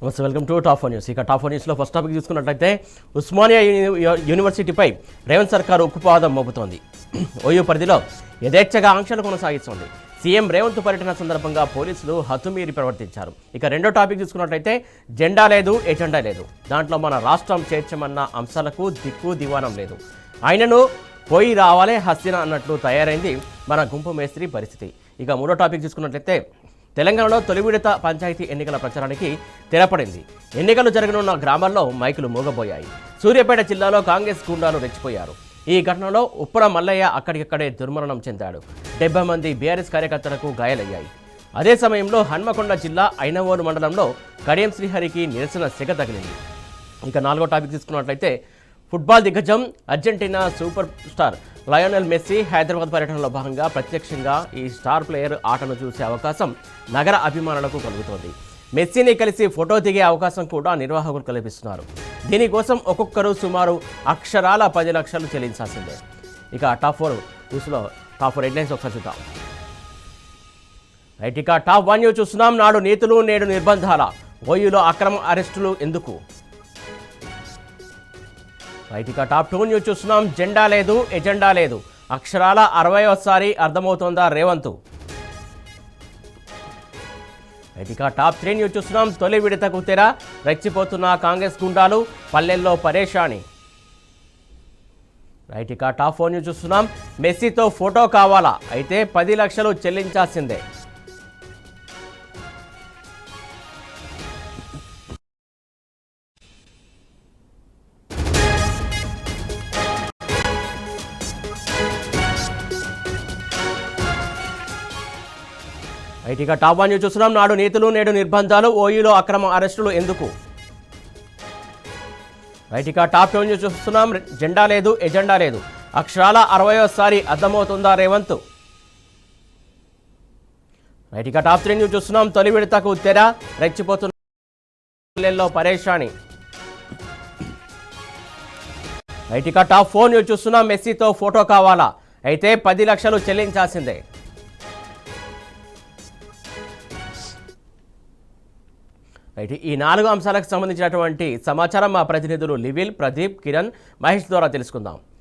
Welcome to top four news. ఇక top four న్యూస్లో first topic చూసుకున్నట్లయితే ఉస్మానియా యూనివర్సిటీపై రేవంత్ సర్కారు ఉక్కుపాదం మోపుతోంది. ఓయూ పరిధిలో యథేచ్ఛగా ఆంక్షలు కొనసాగిస్తోంది. సీఎం రేవంత్ పర్యటన సందర్భంగా పోలీసులు హద్దుమీరి ప్రవర్తించారు. ఇక రెండో టాపిక్ చూసుకున్నట్లయితే జెండా లేదు, ఎజెండా లేదు. దాంట్లో మన రాష్ట్రం చేర్చమన్న అంశాలకు దిక్కు దివానం లేదు. ఆయనను పోయి రావాలే హస్తిన అన్నట్లు తయారైంది మన గుంపు మేస్త్రి పరిస్థితి. ఇక మూడో టాపిక్ చూసుకున్నట్లయితే తెలంగాణలో తొలి విడత పంచాయతీ ఎన్నికల ప్రచారానికి తెరపడింది. ఎన్నికలు జరగనున్న గ్రామాల్లో మైకులు మోగబోయాయి. సూర్యాపేట జిల్లాలో కాంగ్రెస్ గుండాలు రెచ్చిపోయారు. ఈ ఘటనలో ఉప్పర మల్లయ్య అక్కడికక్కడే దుర్మరణం చెందాడు. 70 మంది బీఆర్ఎస్ కార్యకర్తలకు గాయాలయ్యాయి. అదే సమయంలో హన్మకొండ జిల్లా ఐనవోలు మండలంలో కడియం శ్రీహరికి నిరసన సెగ తగిలింది. ఇక నాలుగో టాపిక్ తీసుకున్నట్లయితే ఫుట్బాల్ దిగ్గజం Argentina superstar Lionel Messi Hyderabad పర్యటనలో భాగంగా ప్రత్యక్షంగా ఈ స్టార్ ప్లేయర్ ఆటను చూసే అవకాశం నగర అభిమానులకు కలుగుతోంది. మెస్సీని కలిసి ఫోటో దిగే అవకాశం కూడా నిర్వాహకులు కల్పిస్తున్నారు. దీనికోసం ఒక్కొక్కరు సుమారు అక్షరాల 10 లక్షలు చెల్లించాల్సిందే. ఇక టాప్ 4 న్యూస్లో టాప్ 4 హెడ్లైన్స్ ఒకసారి చూద్దాం. రైట్, ఇక టాప్ 1 న్యూస్ చూస్తున్నాం. నాడు నీతులు నేడు నిర్బంధాల, ఓయూలో అక్రమ అరెస్టులు ఎందుకు? రైట్, ఇక టాప్ 2 న్యూస్ చూస్తున్నాం. జెండా లేదు, ఎజెండా లేదు. అక్షరాల 60వసారి అర్థమవుతోందా రేవంత్? రైట్, ఇక టాప్ 3 న్యూస్ చూస్తున్నాం. తొలి విడతకు తెర, రెచ్చిపోతున్న కాంగ్రెస్ గుండాలు, పల్లెల్లో పరేషాని. రైట్, ఇక టాప్ 4 న్యూస్ చూస్తున్నాం. మెస్సీతో ఫోటో కావాలా, అయితే 10 లక్షలు చెల్లించాల్సిందే. రైట్, ఇక టాప్ 1 న్యూస్ చూస్తున్నాం. నాడు నీతులు నేడు నిర్బంధాలు, ఓయూలో అక్రమ అరెస్టులు ఎందుకు? రైట్, ఇక టాప్ 2 న్యూస్ చూస్తున్నాం. జెండా లేదు, ఎజెండా లేదు. అక్షరాల 60వసారి అర్థమవుతుందా రేవంత్? రైట్, ఇక టాప్ 3 న్యూస్ చూస్తున్నాం. తొలి విడతకు తెర, రెచ్చిపోతున్న పరేషాని. రైట్, ఇక టాప్ 4 న్యూస్ చూస్తున్నాం. మెస్సీతో ఫోటో కావాలా, అయితే 10 లక్షలు చెల్లించాల్సిందే. రైట్, ఈ 4 అంశాలకు సంబంధించినటువంటి సమాచారం మా ప్రతినిధులు లివిల్, ప్రదీప్, కిరణ్, మహేష్ ద్వారా తెలుసుకుందాం.